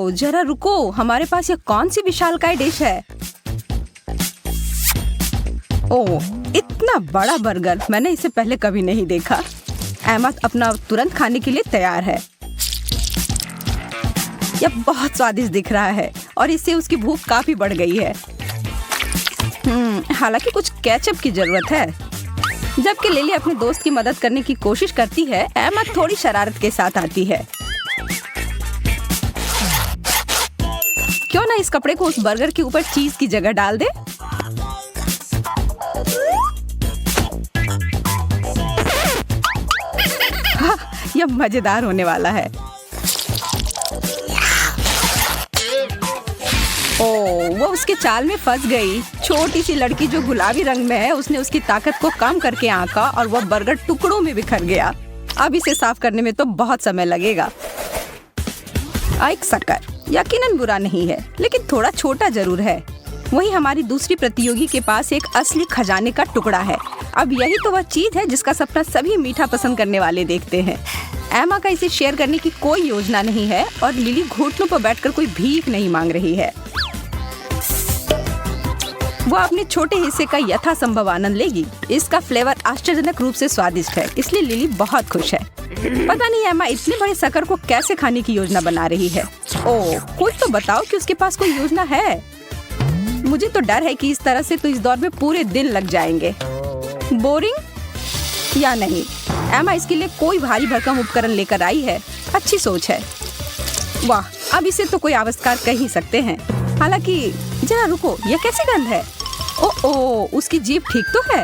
ओह जरा रुको, हमारे पास ये कौन सी विशालकाय डिश है? ओह इतना बड़ा बर्गर, मैंने इसे पहले कभी नहीं देखा। एमा अपना तुरंत खाने के लिए तैयार है। यह बहुत स्वादिष्ट दिख रहा है और इससे उसकी भूख काफी बढ़ गई है। हालांकि कुछ केचप की जरूरत है। जबकि लिली अपने दोस्त की मदद करने की कोशिश करती है, एमा थोड़ी शरारत के साथ आती है। क्यों ना इस कपड़े को उस बर्गर के ऊपर चीज की जगह डाल दे। हाँ, यह मजेदार होने वाला है। ओह वो उसके चाल में फंस गई। छोटी सी लड़की जो गुलाबी रंग में है, उसने उसकी ताकत को कम करके आंका और वह बर्गर टुकड़ों में बिखर गया। अब इसे साफ करने में तो बहुत समय लगेगा। एक शक्कर यकीनन बुरा नहीं है, लेकिन थोड़ा छोटा जरूर है। वहीं हमारी दूसरी प्रतियोगी के पास एक असली खजाने का टुकड़ा है। अब यही तो वह चीज है जिसका सपना सभी मीठा पसंद करने वाले देखते हैं। एमा का इसे शेयर करने की कोई योजना नहीं है और लिली घुटनों पर बैठकर कोई भीख नहीं मांग रही है। वो अपने छोटे हिस्से का यथासंभव आनंद लेगी। इसका फ्लेवर आश्चर्यजनक रूप से स्वादिष्ट है, इसलिए लिली बहुत खुश है। पता नहीं एमा इतने बड़े शक्कर को कैसे खाने की योजना बना रही है। ओह कुछ तो बताओ कि उसके पास कोई योजना है। मुझे तो डर है कि इस तरह से तो इस दौर में पूरे दिन लग जाएंगे। बोरिंग या नहीं, एमा इसके लिए कोई भारी भरकम उपकरण लेकर आई है। अच्छी सोच है। वाह, अब इसे तो कोई आविष्कार कह ही सकते हैं। हालांकि जरा रुको, यह कैसी गंध है? ओह उसकी जीभ ठीक तो है।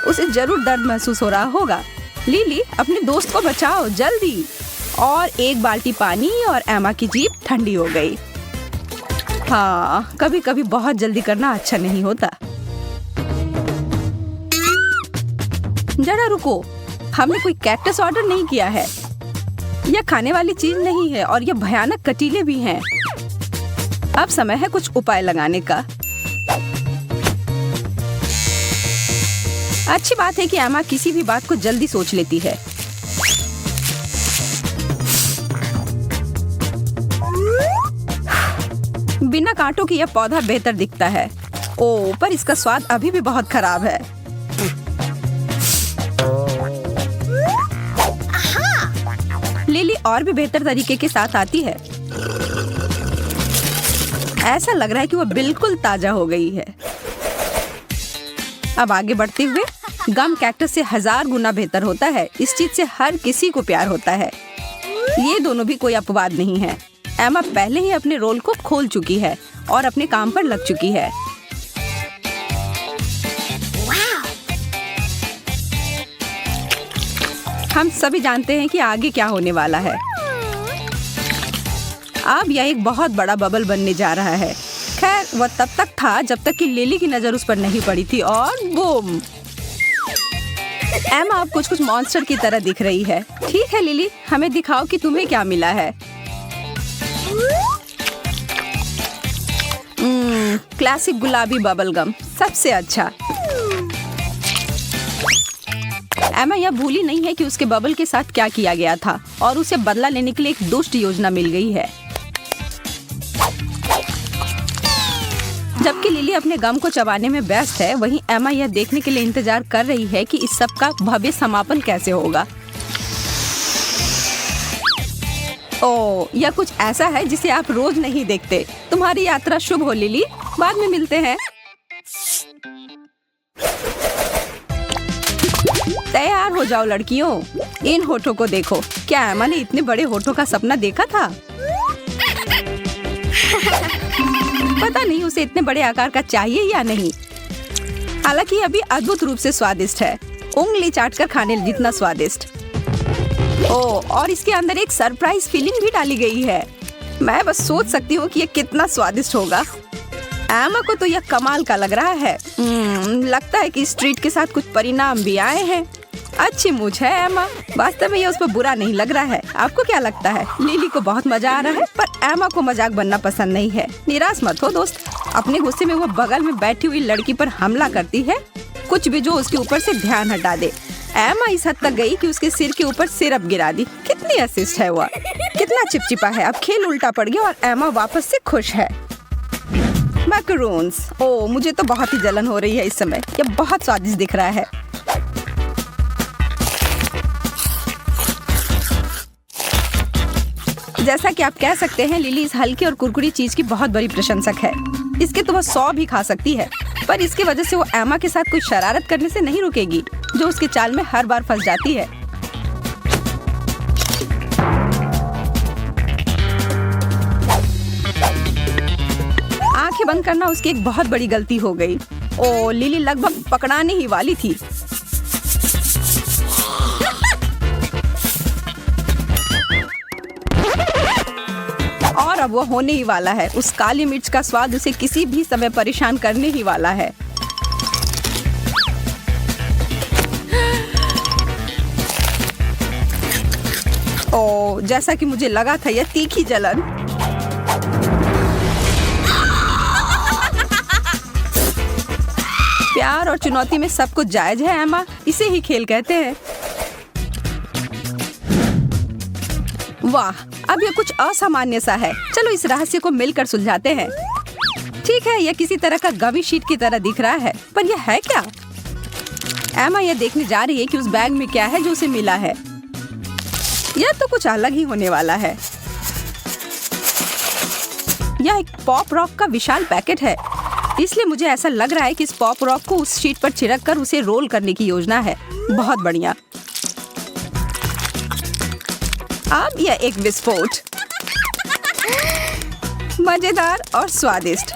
उसे जरूर दर्द महसूस हो रहा होगा। लिली अपने दोस्त को बचाओ जल्दी। और एक बाल्टी पानी और एमा की जीभ ठंडी हो गई। हाँ, कभी कभी बहुत जल्दी करना अच्छा नहीं होता। जरा रुको, हमने कोई कैक्टस ऑर्डर नहीं किया है। यह खाने वाली चीज नहीं है और यह भयानक कटीले भी हैं। अब समय है कुछ उपाय लगाने का। अच्छी बात है कि एमा किसी भी बात को जल्दी सोच लेती है। बिना कांटों की यह पौधा बेहतर दिखता है। ओह पर इसका स्वाद अभी भी बहुत खराब है। लिली और भी बेहतर तरीके के साथ आती है। ऐसा लग रहा है कि वह बिल्कुल ताजा हो गई है। अब आगे बढ़ते हुए, गम कैक्टस से 1000 गुना बेहतर होता है। इस चीज से हर किसी को प्यार होता है। ये दोनों भी कोई अपवाद नहीं है। एमा पहले ही अपने रोल को खोल चुकी है और अपने काम पर लग चुकी है। हम सभी जानते हैं कि आगे क्या होने वाला है। अब यह एक बहुत बड़ा बबल बनने जा रहा है। खैर वह तब तक था जब तक कि लिली की नजर उस पर नहीं पड़ी थी और बूम। एमा अब कुछ मॉन्स्टर की तरह दिख रही है। ठीक है लिली, हमें दिखाओ कि तुम्हें क्या मिला है। क्लासिक गुलाबी बबल गम सबसे अच्छा। एमा यह भूली नहीं है कि उसके बबल के साथ क्या किया गया था और उसे बदला लेने के लिए एक दुष्ट योजना मिल गई है। जबकि लिली अपने गम को चबाने में व्यस्त है, वहीं एमा यह देखने के लिए इंतजार कर रही है कि इस सब का भव्य समापन कैसे होगा। ओह यह कुछ ऐसा है जिसे आप रोज नहीं देखते। तुम्हारी यात्रा शुभ हो लिली, बाद में मिलते हैं। तैयार हो जाओ लड़कियों, इन होठों को देखो। क्या एमा ने इतने बड़े होठों का सपना देखा था? पता नहीं उसे इतने बड़े आकार का चाहिए या नहीं। हालांकि अभी अद्भुत रूप से स्वादिष्ट है, उंगली चाटकर खाने जितना स्वादिष्ट। ओह और इसके अंदर एक सरप्राइज फीलिंग भी डाली गई है। मैं बस सोच सकती हूँ कि ये कितना स्वादिष्ट होगा। एमा को तो यह कमाल का लग रहा है। लगता है कि इस ट्रीट के साथ कुछ परिणाम भी आए हैं। अच्छी मूछ है एमा, वास्तव में ये उस पर बुरा नहीं लग रहा है। आपको क्या लगता है? लिली को बहुत मजा आ रहा है, पर एमा को मजाक बनना पसंद नहीं है। निराश मत हो दोस्त। अपने गुस्से में वो बगल में बैठी हुई लड़की पर हमला करती है, कुछ भी जो उसके ऊपर से ध्यान हटा दे। एमा इस हद तक गई कि उसके सिर के ऊपर सिरप गिरा दी। कितनी असिस्ट है वह, कितना चिपचिपा है। अब खेल उल्टा पड़ गया और एमा वापस से खुश है। मैकरोन्स, ओह मुझे तो बहुत ही जलन हो रही है इस समय। यह बहुत स्वादिष्ट दिख रहा है। जैसा कि आप कह सकते हैं, लिली इस हल्की और कुरकुरी चीज की बहुत बड़ी प्रशंसक है। इसके तो वह 100 भी खा सकती है, पर इसकी वजह से वो एमा के साथ कोई शरारत करने से नहीं रुकेगी, जो उसके चाल में हर बार फंस जाती है। आंखें बंद करना उसकी एक बहुत बड़ी गलती हो गई। ओ, लिली लगभग पकड़ाने ही वाली थी। और अब वो होने ही वाला है। उस काली मिर्च का स्वाद उसे किसी भी समय परेशान करने ही वाला है। ओ, जैसा कि मुझे लगा था, यह तीखी जलन। प्यार और चुनौती में सब कुछ जायज है एमा, इसे ही खेल कहते हैं। वाह, अब यह कुछ असामान्य सा है। चलो इस रहस्य को मिलकर सुलझाते हैं। ठीक है, यह किसी तरह का गमी शीट की तरह दिख रहा है, पर यह है क्या? एमा यह देखने जा रही है कि उस बैग में क्या है जो उसे मिला है। यह तो कुछ अलग ही होने वाला है। यह एक पॉप रॉक का विशाल पैकेट है, इसलिए मुझे ऐसा लग रहा है कि इस पॉप रॉक को उस शीट पर छिड़क कर उसे रोल करने की योजना है। बहुत बढ़िया। अब यह एक विस्फोट, मजेदार और स्वादिष्ट।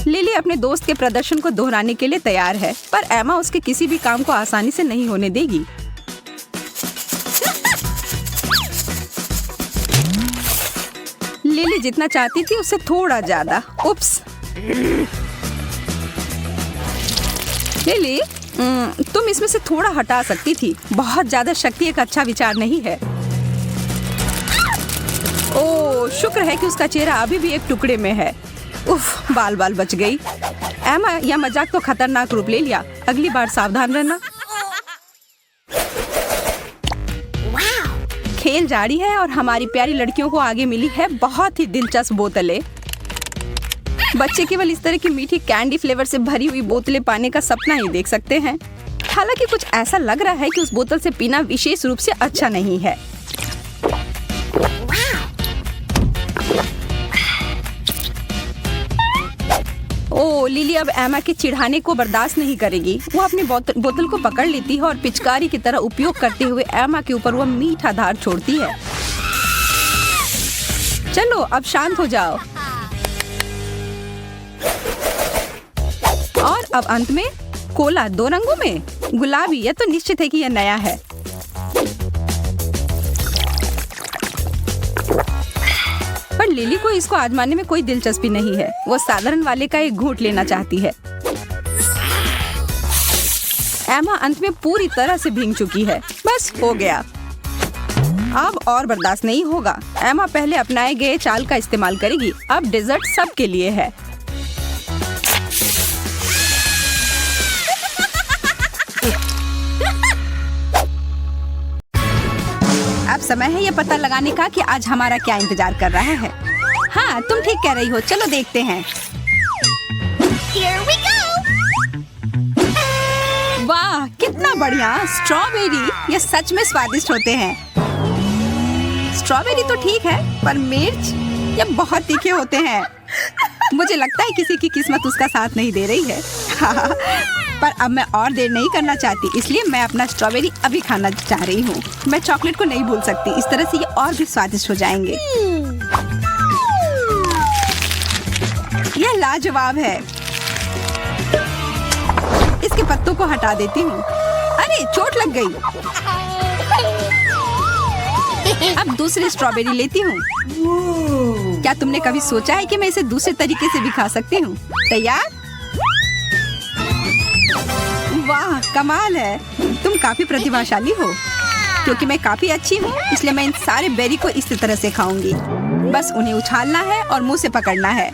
लिली अपने दोस्त के प्रदर्शन को दोहराने के लिए तैयार है, पर एमा उसके किसी भी काम को आसानी से नहीं होने देगी। लिली जितना चाहती थी उससे थोड़ा ज्यादा। उप्स। लिली, तुम इसमें से थोड़ा हटा सकती थी। बहुत ज्यादा शक्ति एक अच्छा विचार नहीं है। ओह, शुक्र है कि उसका चेहरा अभी भी एक टुकड़े में है। उफ, बाल बाल बच गई। एमा, यह मजाक तो खतरनाक रूप ले लिया। अगली बार सावधान रहना। खेल जारी है और हमारी प्यारी लड़कियों को आगे मिली है बहुत ही दिलचस्प बोतलें। बच्चे केवल इस तरह की मीठी कैंडी फ्लेवर से भरी हुई बोतलें पाने का सपना ही देख सकते हैं। हालांकि कुछ ऐसा लग रहा है कि उस बोतल से पीना विशेष रूप से अच्छा नहीं है। ओह, लिली अब एमा के चिढ़ाने को बर्दाश्त नहीं करेगी। वो अपनी बोतल को पकड़ लेती है और पिचकारी की तरह उपयोग करते हुए एमा के ऊपर वह मीठा धार छोड़ती है। चलो अब शांत हो जाओ। और अब अंत में कोला 2 रंगों में, गुलाबी। यह तो निश्चित है कि यह नया है। पर लिली को इसको आजमाने में कोई दिलचस्पी नहीं है। वो साधारण वाले का एक घूंट लेना चाहती है। एमा अंत में पूरी तरह से भीग चुकी है। बस हो गया, अब और बर्दाश्त नहीं होगा। एमा पहले अपनाए गए चाल का इस्तेमाल करेगी। अब डेजर्ट सबके लिए है। अब समय है ये पता लगाने का कि आज हमारा क्या इंतजार कर रहा है। हाँ, तुम ठीक कह रही हो। चलो देखते हैं। Here we go! वाह, कितना बढ़िया। स्ट्रॉबेरी, ये सच में स्वादिष्ट होते हैं। स्ट्रॉबेरी तो ठीक है, पर मिर्च, ये बहुत तीखे होते हैं। मुझे लगता है किसी की किस्मत उसका साथ नहीं दे रही है। पर अब मैं और देर नहीं करना चाहती, इसलिए मैं अपना स्ट्रॉबेरी अभी खाना चाह रही हूँ। मैं चॉकलेट को नहीं भूल सकती। इस तरह से ये और भी स्वादिष्ट हो जाएंगे। यह लाजवाब है। इसके पत्तों को हटा देती हूँ। अरे, चोट लग गई। अब दूसरी स्ट्रॉबेरी लेती हूँ। क्या तुमने कभी सोचा है कि मैं इसे दूसरे तरीके से भी खा सकती हूँ? तैयार? वाह, कमाल है। तुम काफी प्रतिभाशाली हो। क्योंकि मैं काफी अच्छी हूँ, इसलिए मैं इन सारे बेरी को इसी तरह से खाऊंगी। बस उन्हें उछालना है और मुंह से पकड़ना है।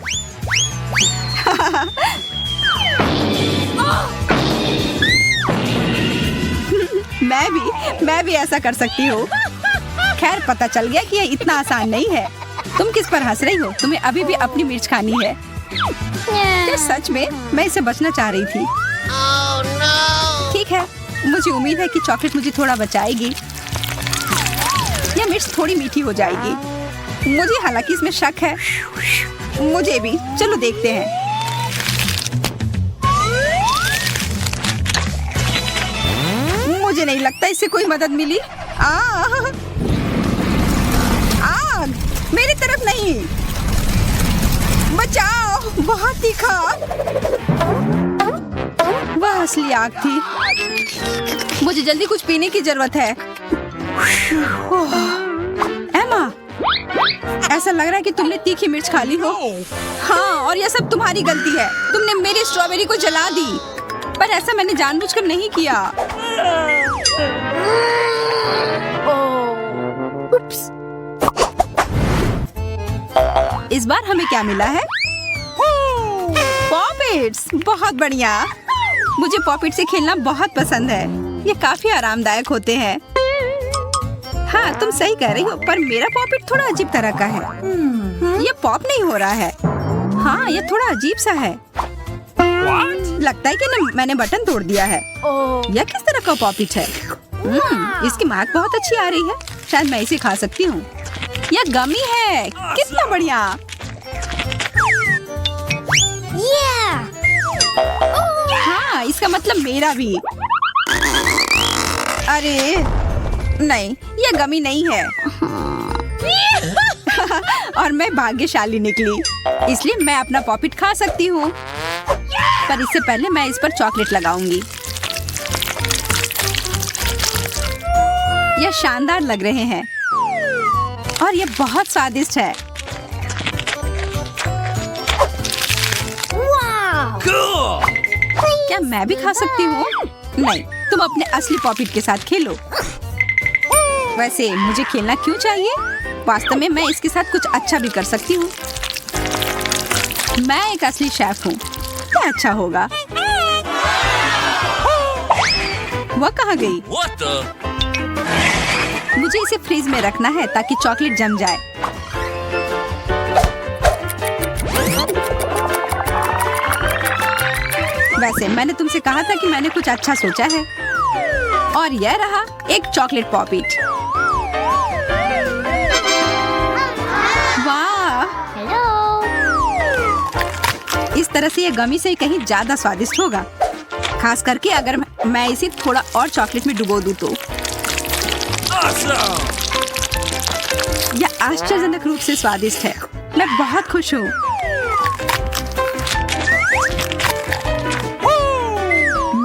मैं भी ऐसा कर सकती हूँ। खैर पता चल गया कि ये इतना आसान नहीं है। तुम किस पर हंस रही हो? तुम्हें अभी भी अपनी मिर्च खानी है। क्या सच में? मैं इससे बचना चाह रही थी। ठीक है, मुझे उम्मीद है कि चॉकलेट मुझे थोड़ा बचाएगी। यह मिर्च थोड़ी मीठी हो जाएगी। मुझे हालांकि इसमें शक है। मुझे भी। चलो देखते हैं। मुझे नहीं लगता इससे कोई मदद मिली। आग! मेरी तरफ नहीं। बचाओ! बहुत तीखा। वह असली आग थी। मुझे जल्दी कुछ पीने की जरूरत है। एमा, ऐसा लग रहा है कि तुमने तीखी मिर्च खा ली हो। हाँ, और यह सब तुम्हारी गलती है। तुमने मेरी स्ट्रॉबेरी को जला दी। पर ऐसा मैंने जानबूझकर नहीं किया। इस बार हमें क्या मिला है? पॉपिट्स। बहुत बढ़िया। मुझे पॉपिट से खेलना बहुत पसंद है। ये काफी आरामदायक होते हैं। हाँ, तुम सही कह रही हो, पर मेरा पॉपिट थोड़ा अजीब तरह का है। ये पॉप नहीं हो रहा है। हाँ, ये थोड़ा अजीब सा है। लगता है कि मैंने बटन तोड़ दिया है। यह किस तरह का पॉपिट है? इसकी महक बहुत अच्छी आ रही है। शायद मैं इसे खा सकती हूँ। यह गमी है। कितना बढ़िया। हाँ, इसका मतलब मेरा भी। अरे नहीं, यह गमी नहीं है। और मैं भाग्यशाली निकली, इसलिए मैं अपना पॉपिट खा सकती हूँ। पर इससे पहले मैं इस पर चॉकलेट लगाऊंगी। यह शानदार लग रहे हैं और यह बहुत स्वादिष्ट है। क्या मैं भी खा सकती हूँ? नहीं, तुम अपने असली पॉपिट के साथ खेलो। वैसे मुझे खेलना क्यों चाहिए? वास्तव में मैं इसके साथ कुछ अच्छा भी कर सकती हूँ। मैं एक असली शेफ हूँ। क्या अच्छा होगा। वह कहाँ गई? मुझे इसे फ्रीज में रखना है ताकि चॉकलेट जम जाए। वैसे मैंने तुमसे कहा था कि मैंने कुछ अच्छा सोचा है, और यह रहा एक चॉकलेट पॉपिट। वाह! इस तरह से यह गमी से कहीं ज्यादा स्वादिष्ट होगा, खास करके अगर मैं इसे थोड़ा और चॉकलेट में डुबो दूं तो। यह आश्चर्यजनक रूप से स्वादिष्ट है। मैं बहुत खुश हूँ।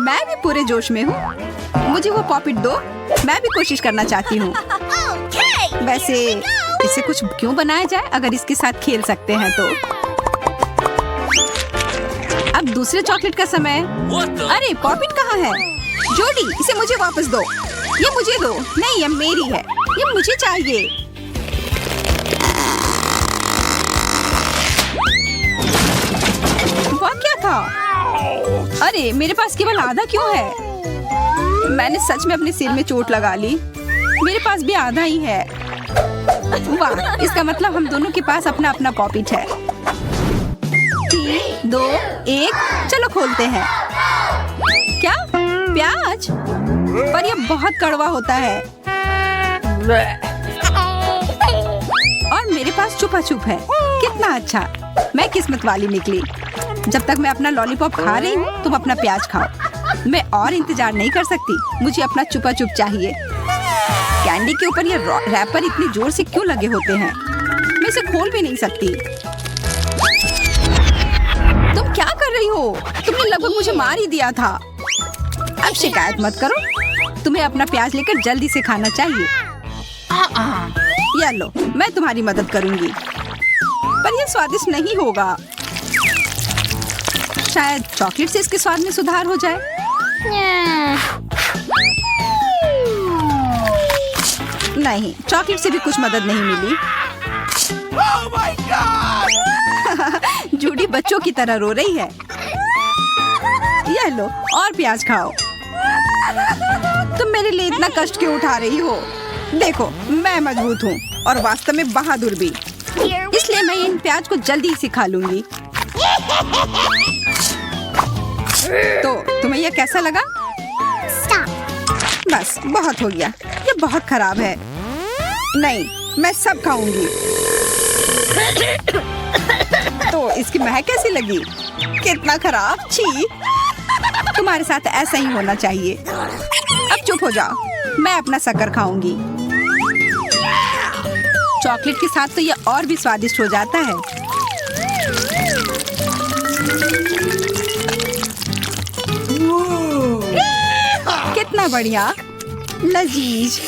मैं भी पूरे जोश में हूँ। मुझे वो पॉपिट दो। मैं भी कोशिश करना चाहती हूँ। वैसे इसे कुछ क्यों बनाया जाए अगर इसके साथ खेल सकते हैं तो। अब दूसरे चॉकलेट का समय। अरे पॉपिट कहाँ है? जोडी, इसे मुझे वापस दो। ये मुझे दो। नहीं, ये मेरी है। ये मुझे चाहिए। वह क्या था? अरे मेरे पास केवल आधा क्यों है? मैंने सच में अपने सिर में चोट लगा ली। मेरे पास भी आधा ही है। वाह, इसका मतलब हम दोनों के पास अपना अपना पॉपिट है। 3, 2, 1, चलो खोलते हैं। क्या? प्याज? पर यह बहुत कड़वा होता है। और मेरे पास छुपा छुप है। कितना अच्छा। मैं किस्मत वाली निकली। जब तक मैं अपना लॉलीपॉप खा रही हूँ, तुम अपना प्याज खाओ। मैं और इंतजार नहीं कर सकती। मुझे अपना छुपा छुप चाहिए। कैंडी के ऊपर ये रैपर इतनी जोर से क्यों लगे होते हैं? मैं इसे खोल भी नहीं सकती। तुम क्या कर रही हो? तुमने लगभग मुझे मार ही दिया था। अब शिकायत मत करो। तुम्हें अपना प्याज लेकर जल्दी से खाना चाहिए। या लो, मैं तुम्हारी मदद करूंगी। पर यह स्वादिष्ट नहीं होगा। शायद चॉकलेट से इसके स्वाद में सुधार हो जाए। नहीं, चॉकलेट से भी कुछ मदद नहीं मिली। Oh my God! जूडी बच्चों की तरह रो रही है। यह लो और प्याज खाओ। तुम मेरे लिए इतना कष्ट क्यों उठा रही हो? देखो, मैं मजबूत हूँ और वास्तव में बहादुर भी। Here we इसलिए मैं इन प्याज को जल्दी ही सिखा लूंगी। तो तुम्हें यह कैसा लगा? stop. बस बहुत हो गया, ये बहुत खराब है। नहीं, मैं सब खाऊंगी। तो इसकी महक कैसी लगी? कितना खराब, छी। तुम्हारे साथ ऐसा ही होना चाहिए। अब चुप हो जाओ, मैं अपना शक्कर खाऊंगी। चॉकलेट के साथ तो ये और भी स्वादिष्ट हो जाता है। कितना बढ़िया, लजीज।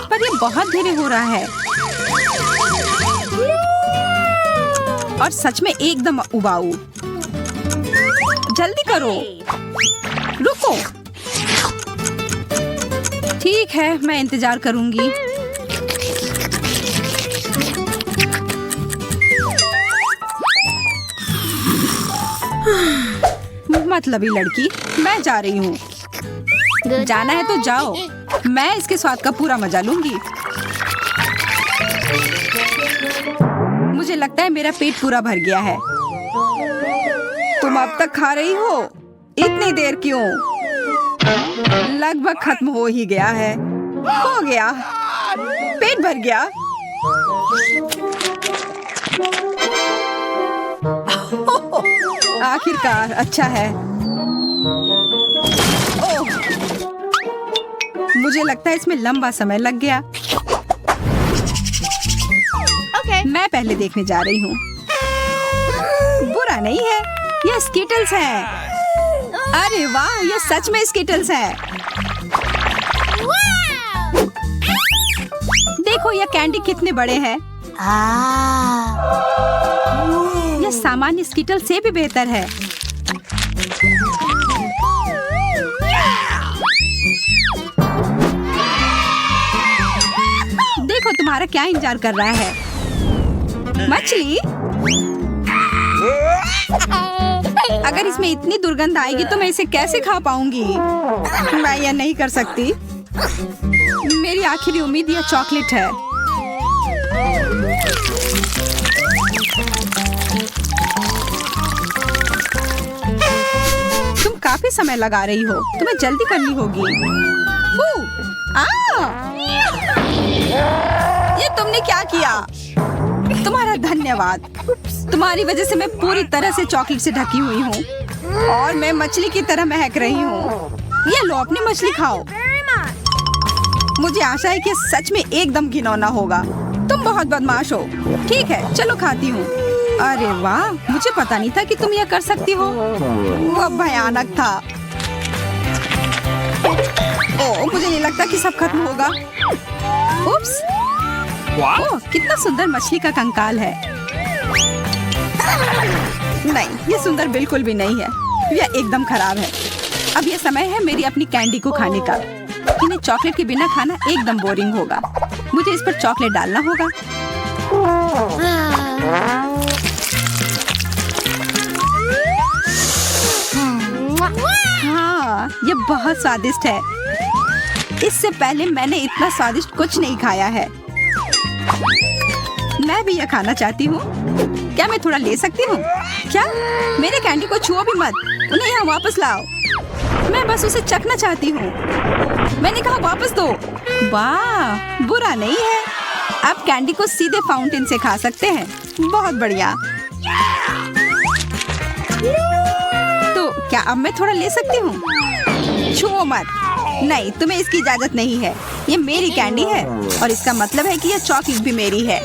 पर ये बहुत धीरे हो रहा है और सच में एकदम उबाऊ। जल्दी करो, रुको। ठीक है, मैं इंतजार करूंगी। मतलबी लड़की, मैं जा रही हूँ। Good. जाना है तो जाओ, मैं इसके स्वाद का पूरा मजा लूंगी। मुझे लगता है मेरा पेट पूरा भर गया है। तुम अब तक खा रही हो? इतनी देर क्यों? लगभग खत्म हो ही गया है। हो गया, पेट भर गया। आखिरकार, अच्छा है। ओह, मुझे लगता है इसमें लंबा समय लग गया। Okay. मैं पहले देखने जा रही हूँ। बुरा नहीं है, ये स्किटल्स है। अरे वाह, ये सच में स्किटल्स है। Wow. देखो ये कैंडी कितने बड़े हैं। यह सामान्य स्किटल से भी बेहतर है। देखो तुम्हारा क्या इंतजार कर रहा है। मछली, अगर इसमें इतनी दुर्गंध आएगी तो मैं इसे कैसे खा पाऊंगी? मैं यह नहीं कर सकती। मेरी आखिरी उम्मीद यह चॉकलेट है। तुम काफी समय लगा रही हो, तुम्हें जल्दी करनी होगी। ये तुमने क्या किया? तुम्हारा धन्यवाद। तुम्हारी वजह से मैं पूरी तरह से चॉकलेट से ढकी हुई हूँ और मैं मछली की तरह महक रही हूँ। ये लो, अपनी मछली खाओ। मुझे आशा है कि सच में एकदम घिनौना होगा। तुम बहुत बदमाश हो। ठीक है, चलो खाती हूँ। अरे वाह, मुझे पता नहीं था कि तुम यह कर सकती हो। वह भयानक था। ओह, मुझे नहीं लगता कि सब खत्म होगा। उप्स। ओह, कितना सुंदर मछली का कंकाल है। नहीं, ये सुंदर बिल्कुल भी नहीं है। यह एकदम खराब है। अब यह समय है मेरी अपनी कैंडी को खाने का। इन्हें चॉकलेट के बिना खाना एकदम बोरिंग होगा। मुझे इस पर चॉकलेट डालना होगा। हाँ, ये बहुत स्वादिष्ट है। इससे पहले मैंने इतना स्वादिष्ट कुछ नहीं खाया है। मैं भी यह खाना चाहती हूँ। क्या मैं थोड़ा ले सकती हूँ? क्या? मेरे कैंडी को छुओ भी मत। उन्हें यहाँ वापस लाओ। मैं बस उसे चखना चाहती हूँ। मैंने कहा वापस दो। वाह, बुरा नहीं है। आप कैंडी को सीधे फाउंटेन से खा सकते हैं। बहुत बढ़िया। तो क्या अब मैं थोड़ा ले सकती हूँ? छुओ मत। नहीं, तुम्हें इसकी इजाजत नहीं है। ये मेरी कैंडी है और इसका मतलब है कि यह चॉकलेट भी मेरी है।